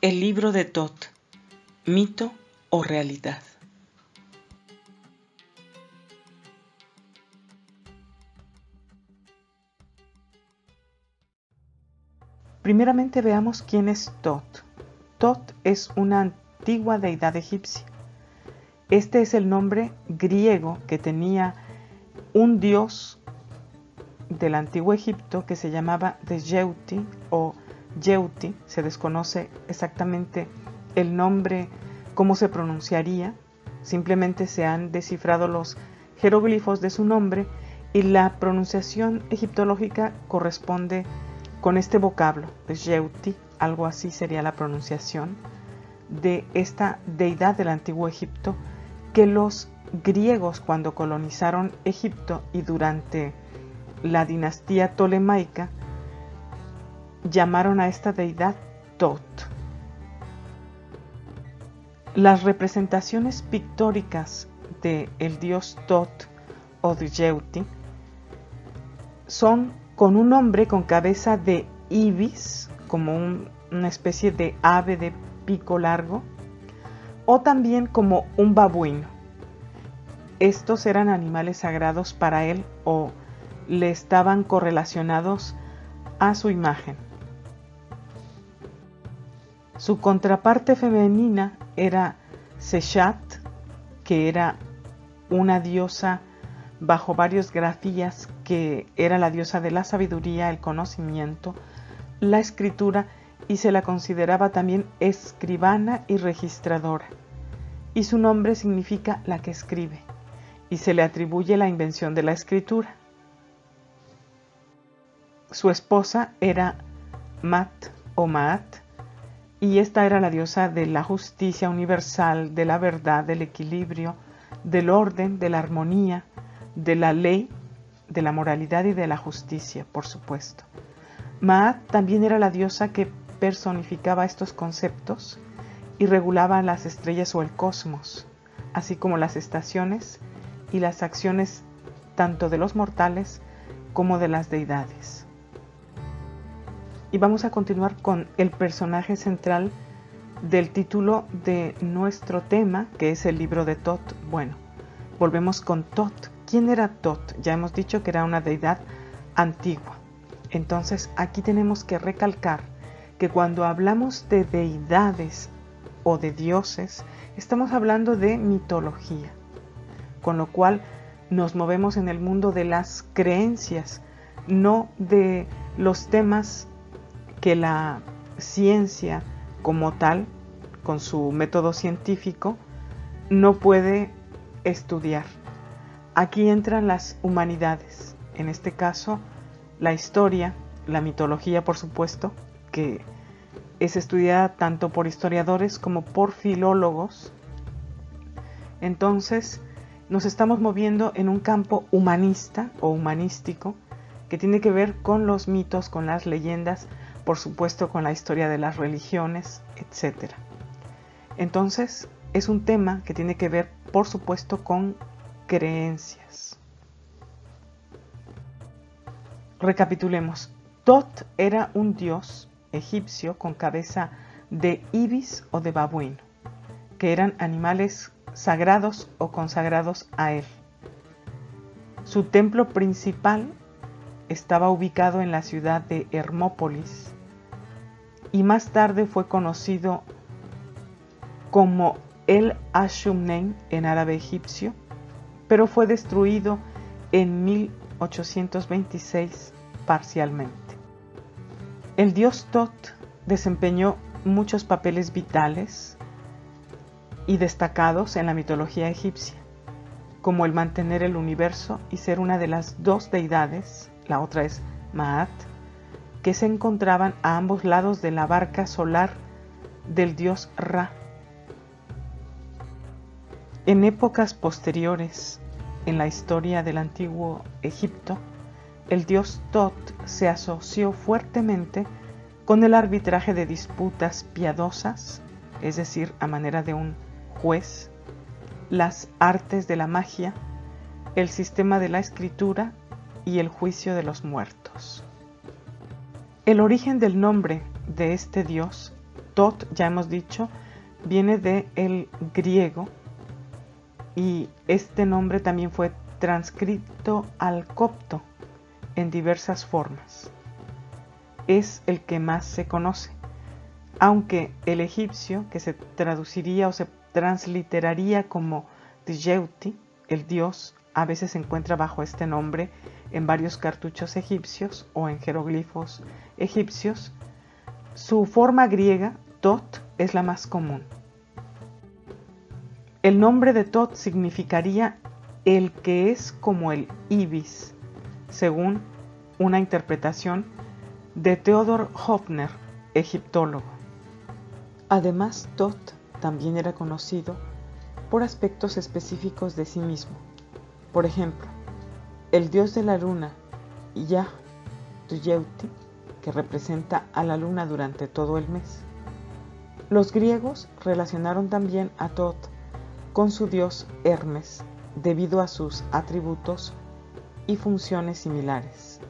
El libro de Thoth, mito o realidad. Primeramente veamos quién es Thoth. Thoth es una antigua deidad egipcia. Este es el nombre griego que tenía un dios del antiguo Egipto que se llamaba Djeuti o Yeuti. Se desconoce exactamente el nombre, cómo se pronunciaría. Simplemente se han descifrado los jeroglifos de su nombre y la pronunciación egiptológica corresponde con este vocablo, Djeuti, algo así sería la pronunciación de esta deidad del antiguo Egipto que los griegos, cuando colonizaron Egipto y durante la dinastía tolemaica, llamaron a esta deidad Thoth. Las representaciones pictóricas del dios Thoth o Djeuti son con un hombre con cabeza de ibis, como una especie de ave de pico largo, o también como un babuino. Estos eran animales sagrados para él o le estaban correlacionados a su imagen. Su contraparte femenina era Seshat, que era una diosa bajo varios grafías, que era la diosa de la sabiduría, el conocimiento, la escritura, y se la consideraba también escribana y registradora. Y su nombre significa la que escribe, y se le atribuye la invención de la escritura. Su esposa era Mat o Maat, y esta era la diosa de la justicia universal, de la verdad, del equilibrio, del orden, de la armonía, de la ley, de la moralidad y de la justicia, por supuesto. Maat también era la diosa que personificaba estos conceptos y regulaba las estrellas o el cosmos, así como las estaciones y las acciones tanto de los mortales como de las deidades. Y vamos a continuar con el personaje central del título de nuestro tema, que es el libro de Thoth. Bueno, volvemos con Thoth. ¿Quién era Thoth? Ya hemos dicho que era una deidad antigua. Entonces aquí tenemos que recalcar que cuando hablamos de deidades o de dioses, estamos hablando de mitología, con lo cual nos movemos en el mundo de las creencias, no de los temas que la ciencia como tal, con su método científico, no puede estudiar. Aquí entran las humanidades, en este caso la historia, la mitología por supuesto, que es estudiada tanto por historiadores como por filólogos. Entonces nos estamos moviendo en un campo humanista o humanístico que tiene que ver con los mitos, con las leyendas, por supuesto con la historia de las religiones, etc. Entonces es un tema que tiene que ver por supuesto con creencias. Recapitulemos. Thoth era un dios egipcio con cabeza de ibis o de babuino, que eran animales sagrados o consagrados a él. Su templo principal estaba ubicado en la ciudad de Hermópolis y más tarde fue conocido como El Ashumnein en árabe egipcio, pero fue destruido en 1826 parcialmente. El dios Thoth desempeñó muchos papeles vitales y destacados en la mitología egipcia, como el mantener el universo y ser una de las dos deidades, la otra es Maat, que se encontraban a ambos lados de la barca solar del dios Ra. En épocas posteriores, en la historia del antiguo Egipto, el dios Thoth se asoció fuertemente con el arbitraje de disputas piadosas, es decir, a manera de un juez, las artes de la magia, el sistema de la escritura y el juicio de los muertos. El origen del nombre de este dios Tot, ya hemos dicho, viene del griego y este nombre también fue transcrito al copto en diversas formas. Es el que más se conoce, aunque el egipcio, que se traduciría o se transliteraría como Djeuti, el dios, a veces se encuentra bajo este nombre en varios cartuchos egipcios o en jeroglifos egipcios. Su forma griega, Tot, es la más común. El nombre de Tot significaría el que es como el ibis, según una interpretación de Theodor Hofner, egiptólogo. Además, Tot también era conocido por aspectos específicos de sí mismo. Por ejemplo, el dios de la luna, Yah-Djeuti, que representa a la luna durante todo el mes. Los griegos relacionaron también a Tot con su dios Hermes, debido a sus atributos y funciones similares.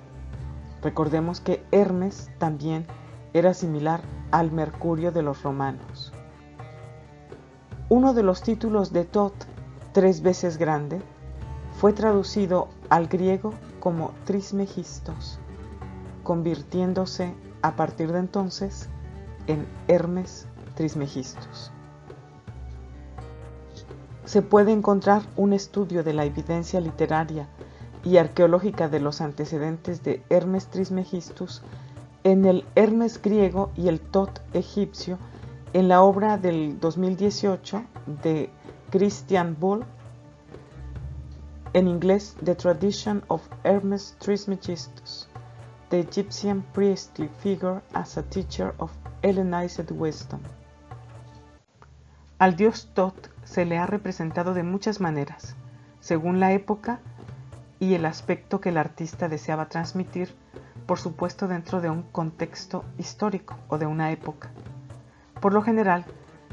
Recordemos que Hermes también era similar al Mercurio de los romanos. Uno de los títulos de Tot, 3 veces grande, fue traducido al griego como Trismegistos, convirtiéndose a partir de entonces en Hermes Trismegistos. Se puede encontrar un estudio de la evidencia literaria y arqueológica de los antecedentes de Hermes Trismegistus en el Hermes griego y el Tot egipcio en la obra del 2018 de Christian Bull, en inglés The Tradition of Hermes Trismegistus, The Egyptian Priestly Figure as a Teacher of Hellenized Wisdom. Al dios Tot se le ha representado de muchas maneras, según la época y el aspecto que el artista deseaba transmitir, por supuesto dentro de un contexto histórico o de una época. Por lo general,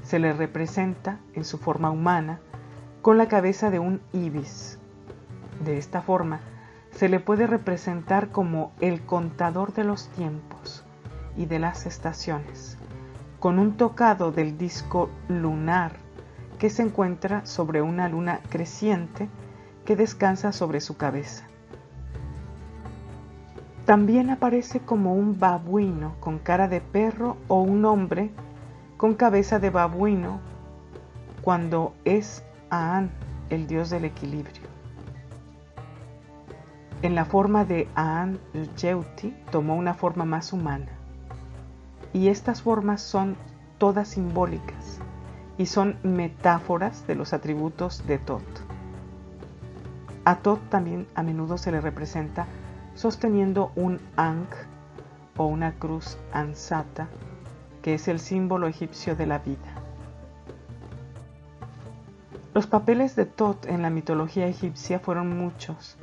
se le representa en su forma humana con la cabeza de un ibis. De esta forma, se le puede representar como el contador de los tiempos y de las estaciones, con un tocado del disco lunar que se encuentra sobre una luna creciente que descansa sobre su cabeza. También aparece como un babuino con cara de perro o un hombre con cabeza de babuino cuando es Aan, el dios del equilibrio. En la forma de Aan-Djeuti tomó una forma más humana. Y estas formas son todas simbólicas y son metáforas de los atributos de Tot. A Tot también a menudo se le representa sosteniendo un Ankh o una cruz ansata, que es el símbolo egipcio de la vida. Los papeles de Tot en la mitología egipcia fueron muchos.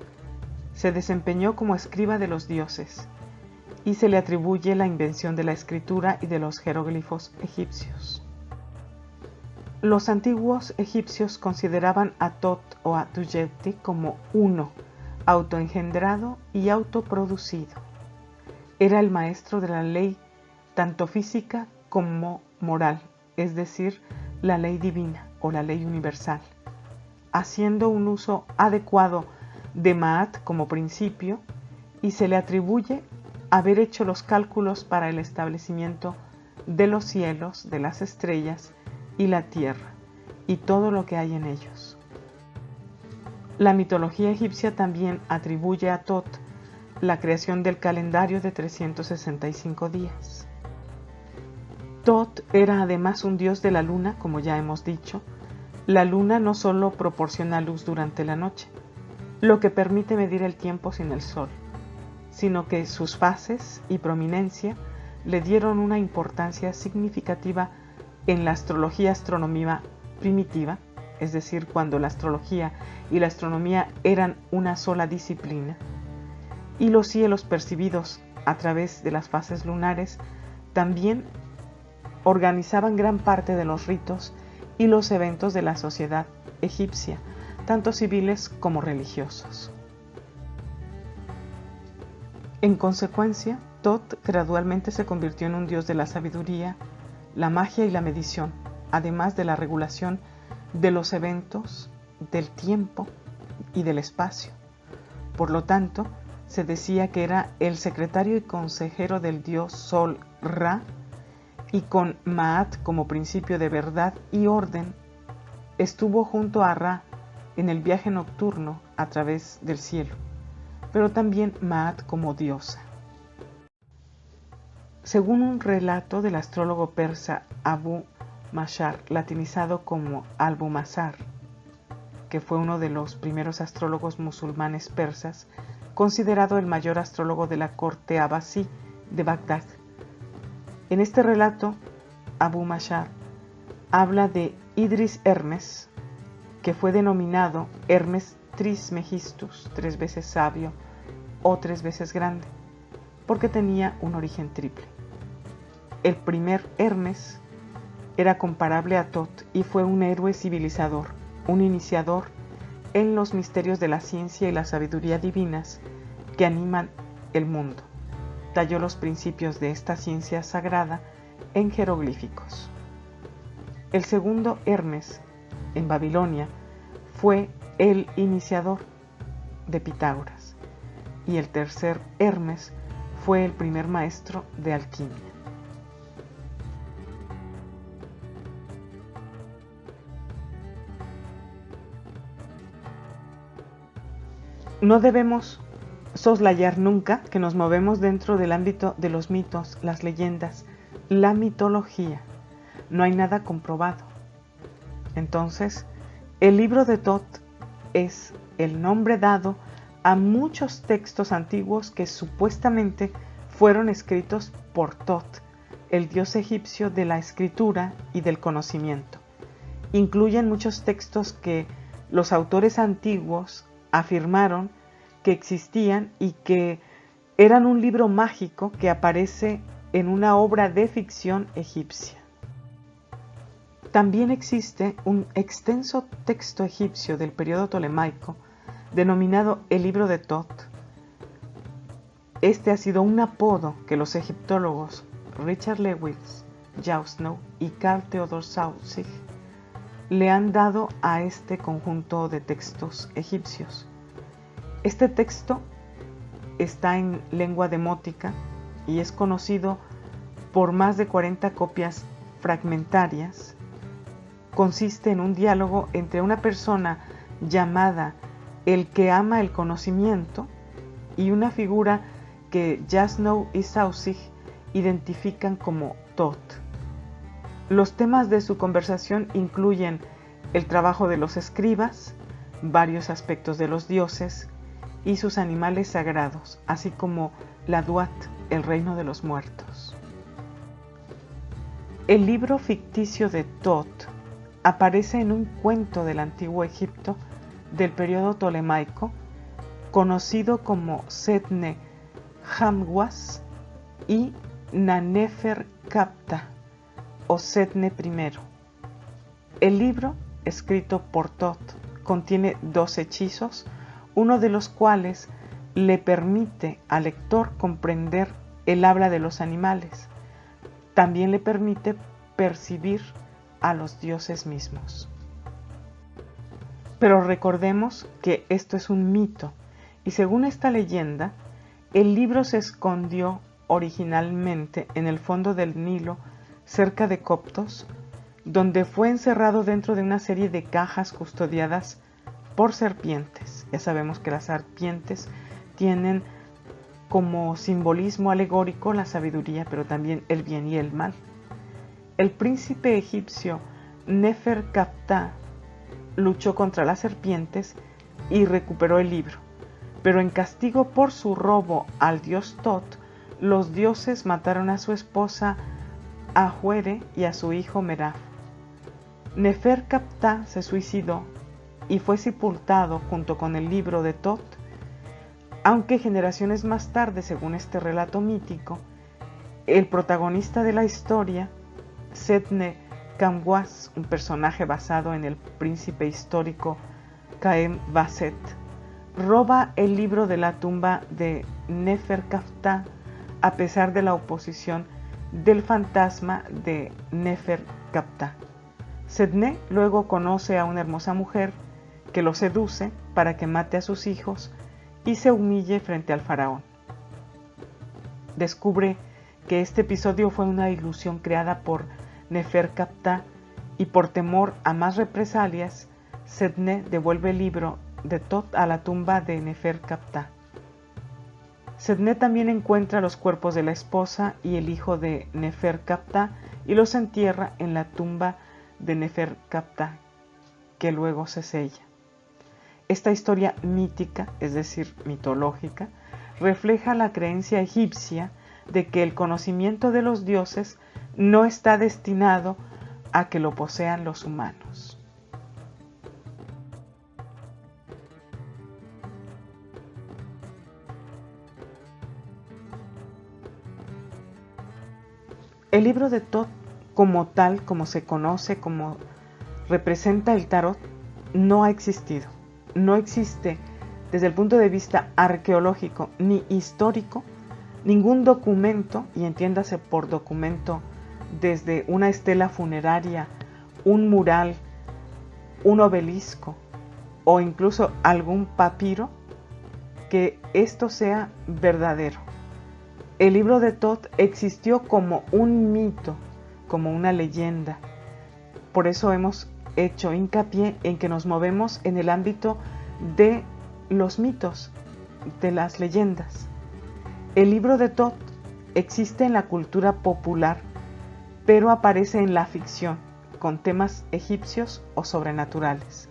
Se desempeñó como escriba de los dioses y se le atribuye la invención de la escritura y de los jeroglifos egipcios. Los antiguos egipcios consideraban a Tot o a Djeuti como uno, autoengendrado y autoproducido. Era el maestro de la ley tanto física como moral, es decir, la ley divina o la ley universal, haciendo un uso adecuado de Maat como principio, y se le atribuye haber hecho los cálculos para el establecimiento de los cielos, de las estrellas y la tierra, y todo lo que hay en ellos. La mitología egipcia también atribuye a Tot la creación del calendario de 365 días. Tot era además un dios de la luna, como ya hemos dicho. La luna no solo proporciona luz durante la noche, lo que permite medir el tiempo sin el sol, sino que sus fases y prominencia le dieron una importancia significativa en la astronomía primitiva, es decir, cuando la astrología y la astronomía eran una sola disciplina, y los cielos percibidos a través de las fases lunares también organizaban gran parte de los ritos y los eventos de la sociedad egipcia, tanto civiles como religiosos. En consecuencia, Tot gradualmente se convirtió en un dios de la sabiduría, la magia y la medición, además de la regulación de los eventos, del tiempo y del espacio. Por lo tanto, se decía que era el secretario y consejero del dios Sol Ra, y con Maat como principio de verdad y orden, estuvo junto a Ra en el viaje nocturno a través del cielo, pero también Maat como diosa. Según un relato del astrólogo persa Abu Mashar, latinizado como Albumasar, que fue uno de los primeros astrólogos musulmanes persas, considerado el mayor astrólogo de la corte abasí de Bagdad. En este relato, Abu Mashar habla de Idris Hermes, que fue denominado Hermes Trismegistus, 3 veces sabio o 3 veces grande, porque tenía un origen triple. El primer Hermes era comparable a Tot y fue un héroe civilizador, un iniciador en los misterios de la ciencia y la sabiduría divinas que animan el mundo. Talló los principios de esta ciencia sagrada en jeroglíficos. El segundo Hermes, en Babilonia, fue el iniciador de Pitágoras, y el tercer Hermes fue el primer maestro de alquimia. No debemos soslayar nunca que nos movemos dentro del ámbito de los mitos, las leyendas, la mitología. No hay nada comprobado. Entonces, el libro de Tot es el nombre dado a muchos textos antiguos que supuestamente fueron escritos por Tot, el dios egipcio de la escritura y del conocimiento. Incluyen muchos textos que los autores antiguos afirmaron que existían y que eran un libro mágico que aparece en una obra de ficción egipcia. También existe un extenso texto egipcio del periodo tolemaico denominado el libro de Tot. Este ha sido un apodo que los egiptólogos Richard Lewis Jausnow y Carl Theodor Saussig le han dado a este conjunto de textos egipcios. Este texto está en lengua demótica y es conocido por más de 40 copias fragmentarias. Consiste en un diálogo entre una persona llamada el que ama el conocimiento y una figura que Jasnow y Saussig identifican como Tot. Los temas de su conversación incluyen el trabajo de los escribas, varios aspectos de los dioses y sus animales sagrados, así como la Duat, el reino de los muertos. El libro ficticio de Tot aparece en un cuento del antiguo Egipto del periodo tolemaico, conocido como Setne Hamwas y Nanefer Kapta o Setne I. El libro, escrito por Tot, contiene 2 hechizos, uno de los cuales le permite al lector comprender el habla de los animales. También le permite percibir a los dioses mismos. Pero recordemos que esto es un mito, y según esta leyenda, el libro se escondió originalmente en el fondo del Nilo, cerca de Coptos, donde fue encerrado dentro de una serie de cajas custodiadas por serpientes. Ya sabemos que las serpientes tienen como simbolismo alegórico la sabiduría, pero también el bien y el mal. El príncipe egipcio Neferkaptah luchó contra las serpientes y recuperó el libro, pero en castigo por su robo al dios Tot, los dioses mataron a su esposa Ahuere y a su hijo Merab. Neferkaptah se suicidó y fue sepultado junto con el libro de Tot, aunque generaciones más tarde, según este relato mítico, el protagonista de la historia, Setne Kamwas, un personaje basado en el príncipe histórico Khaem Baset, roba el libro de la tumba de Neferkaptah a pesar de la oposición del fantasma de Nefer-Kaptah. Sedne luego conoce a una hermosa mujer que lo seduce para que mate a sus hijos y se humille frente al faraón. Descubre que este episodio fue una ilusión creada por Nefer-Kaptah y por temor a más represalias, Sedne devuelve el libro de Tot a la tumba de Nefer-Kaptah. Sedne también encuentra los cuerpos de la esposa y el hijo de Nefer-Kaptah y los entierra en la tumba de Nefer-Kaptah, que luego se sella. Esta historia mítica, es decir, mitológica, refleja la creencia egipcia de que el conocimiento de los dioses no está destinado a que lo posean los humanos. El libro de Tot, como tal, como se conoce, como representa el tarot, no ha existido. No existe desde el punto de vista arqueológico ni histórico ningún documento, y entiéndase por documento desde una estela funeraria, un mural, un obelisco o incluso algún papiro, que esto sea verdadero. El libro de Tot existió como un mito, como una leyenda. Por eso hemos hecho hincapié en que nos movemos en el ámbito de los mitos, de las leyendas. El libro de Tot existe en la cultura popular, pero aparece en la ficción, con temas egipcios o sobrenaturales.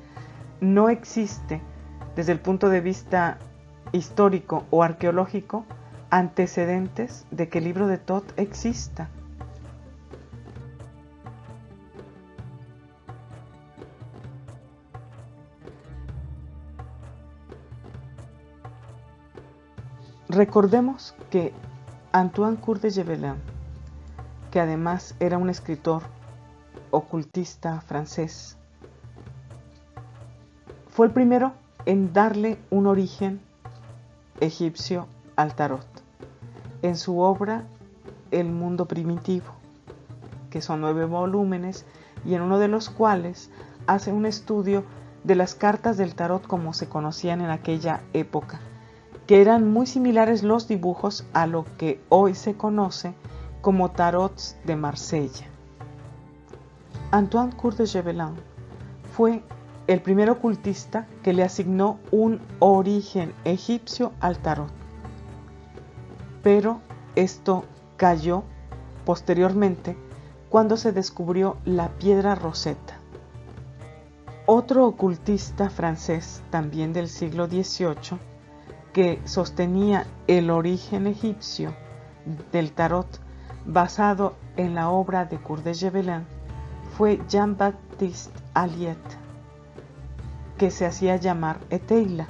No existe, desde el punto de vista histórico o arqueológico, antecedentes de que el libro de Tot exista. Recordemos que Antoine Cour de Gébelin, que además era un escritor ocultista francés, fue el primero en darle un origen egipcio al tarot, en su obra El mundo primitivo, que son 9 volúmenes y en uno de los cuales hace un estudio de las cartas del tarot como se conocían en aquella época, que eran muy similares los dibujos a lo que hoy se conoce como tarots de Marsella. Antoine Cour de Gébelin fue el primer ocultista que le asignó un origen egipcio al tarot, pero esto cayó posteriormente cuando se descubrió la piedra Rosetta. Otro ocultista francés, también del siglo XVIII, que sostenía el origen egipcio del tarot basado en la obra de Cour de Gébelin, fue Jean-Baptiste Alliot, que se hacía llamar Eteila.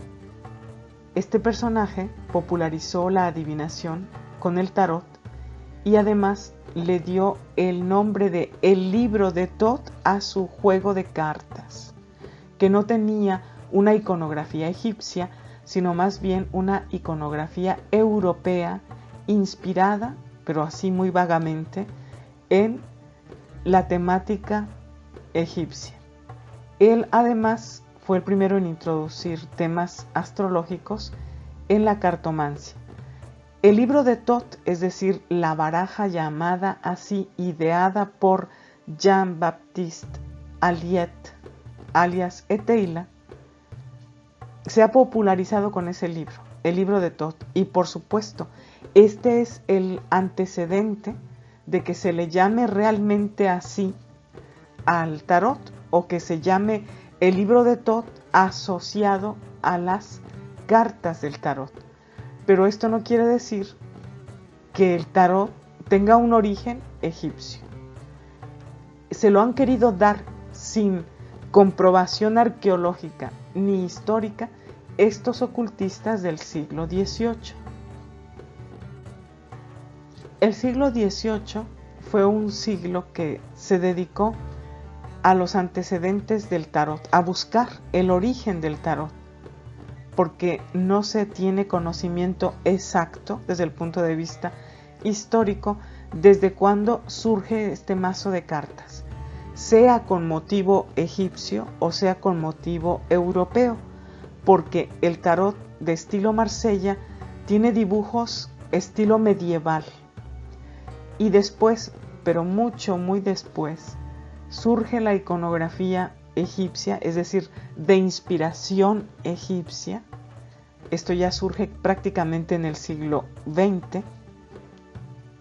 Este personaje popularizó la adivinación con el tarot y además le dio el nombre de El libro de Tot a su juego de cartas, que no tenía una iconografía egipcia, sino más bien una iconografía europea inspirada, pero así muy vagamente, en la temática egipcia. Él además fue el primero en introducir temas astrológicos en la cartomancia. El libro de Tot, es decir, la baraja llamada así, ideada por Jean-Baptiste Alliot, alias Eteila, se ha popularizado con ese libro, el libro de Tot, y por supuesto, este es el antecedente de que se le llame realmente así al tarot, o que se llame el libro de Tot asociado a las cartas del tarot. Pero esto no quiere decir que el tarot tenga un origen egipcio. Se lo han querido dar sin comprobación arqueológica ni histórica estos ocultistas del siglo XVIII. El siglo XVIII fue un siglo que se dedicó a los antecedentes del tarot, a buscar el origen del tarot, porque no se tiene conocimiento exacto desde el punto de vista histórico desde cuándo surge este mazo de cartas, sea con motivo egipcio o sea con motivo europeo, porque el tarot de estilo Marsella tiene dibujos estilo medieval. Y después, pero muy después, surge la iconografía egipcia, es decir, de inspiración egipcia. Esto ya surge prácticamente en el siglo XX.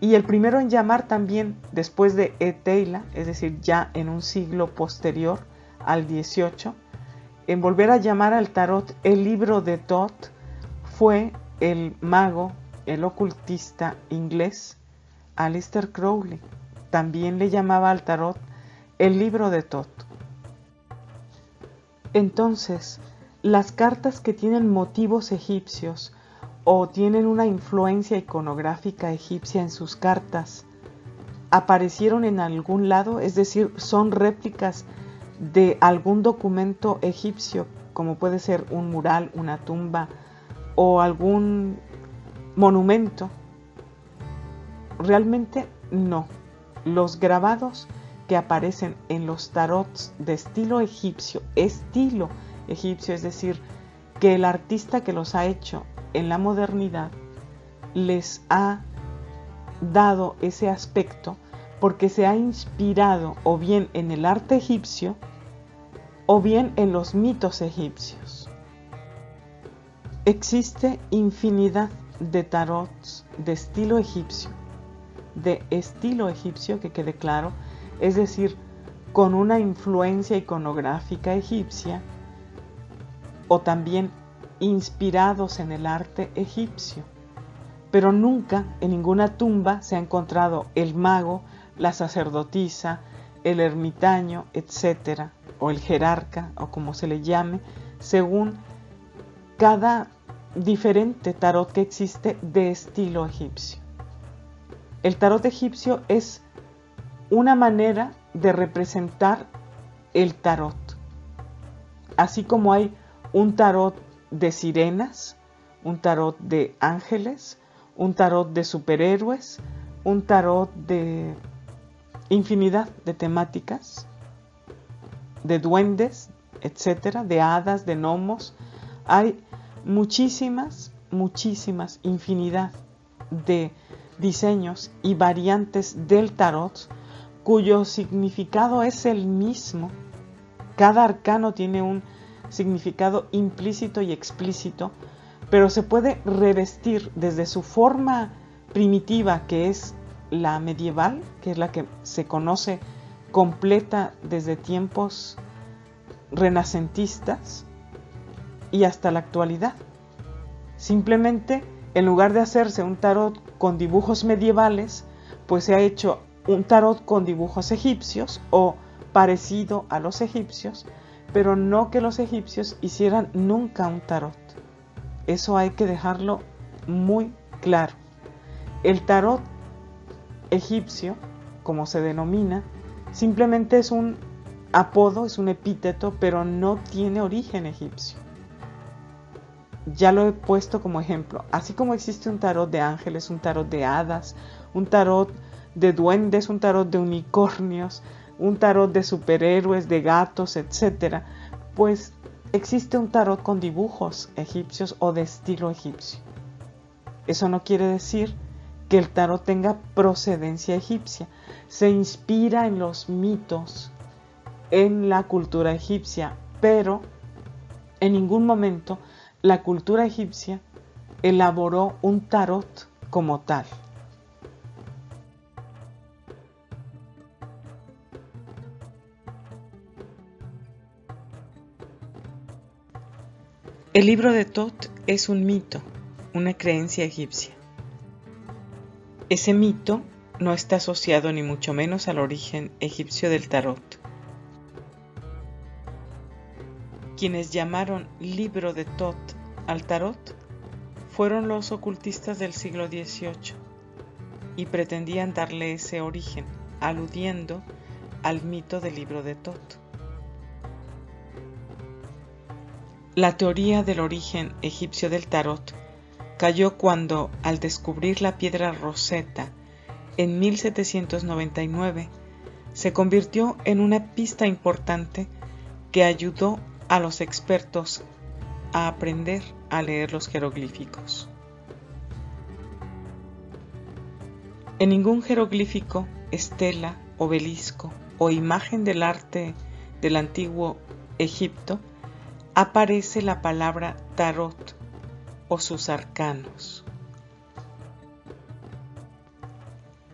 Y el primero en llamar también, después de Teila, es decir, ya en un siglo posterior al XVIII, en volver a llamar al tarot el libro de Thoth, fue el mago, el ocultista inglés, Aleister Crowley. También le llamaba al tarot el libro de Thoth. Entonces, las cartas que tienen motivos egipcios o tienen una influencia iconográfica egipcia en sus cartas, aparecieron en algún lado, es decir, son réplicas de algún documento egipcio, como puede ser un mural, una tumba o algún monumento. Realmente no. Los grabados que aparecen en los tarots de estilo egipcio, es decir, que el artista que los ha hecho en la modernidad les ha dado ese aspecto porque se ha inspirado o bien en el arte egipcio o bien en los mitos egipcios. Existe infinidad de tarots de estilo egipcio, que quede claro, es decir, con una influencia iconográfica egipcia o también inspirados en el arte egipcio. Pero nunca en ninguna tumba se ha encontrado el mago, la sacerdotisa, el ermitaño, etc., o el jerarca, o como se le llame, según cada diferente tarot que existe de estilo egipcio. El tarot egipcio es una manera de representar el tarot. Así como hay un tarot de sirenas, un tarot de ángeles, un tarot de superhéroes, un tarot de infinidad de temáticas, de duendes, etcétera, de hadas, de gnomos. Hay muchísimas, infinidad de diseños y variantes del tarot cuyo significado es el mismo. Cada arcano tiene un significado implícito y explícito, pero se puede revestir desde su forma primitiva, que es la medieval, que es la que se conoce completa desde tiempos renacentistas y hasta la actualidad. Simplemente, en lugar de hacerse un tarot con dibujos medievales, pues se ha hecho un tarot con dibujos egipcios o parecido a los egipcios, pero no que los egipcios hicieran nunca un tarot. Eso hay que dejarlo muy claro. El tarot egipcio, como se denomina, simplemente es un apodo, es un epíteto, pero no tiene origen egipcio. Ya lo he puesto como ejemplo. Así como existe un tarot de ángeles, un tarot de hadas, un tarot de duendes, un tarot de unicornios, un tarot de superhéroes, de gatos, etc., pues existe un tarot con dibujos egipcios o de estilo egipcio. Eso no quiere decir que el tarot tenga procedencia egipcia. Se inspira en los mitos, en la cultura egipcia, pero en ningún momento la cultura egipcia elaboró un tarot como tal. El libro de Thoth es un mito, una creencia egipcia. Ese mito no está asociado ni mucho menos al origen egipcio del tarot. Quienes llamaron libro de Thoth al tarot fueron los ocultistas del siglo XVIII y pretendían darle ese origen, aludiendo al mito del libro de Thoth. La teoría del origen egipcio del tarot cayó cuando, al descubrir la piedra Rosetta en 1799, se convirtió en una pista importante que ayudó a los expertos a aprender a leer los jeroglíficos. En ningún jeroglífico, estela, obelisco o imagen del arte del antiguo Egipto aparece la palabra tarot o sus arcanos.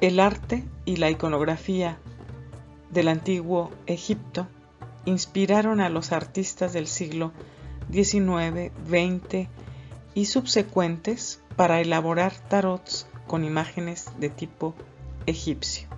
El arte y la iconografía del antiguo Egipto inspiraron a los artistas del siglo XIX, XX y subsecuentes para elaborar tarots con imágenes de tipo egipcio.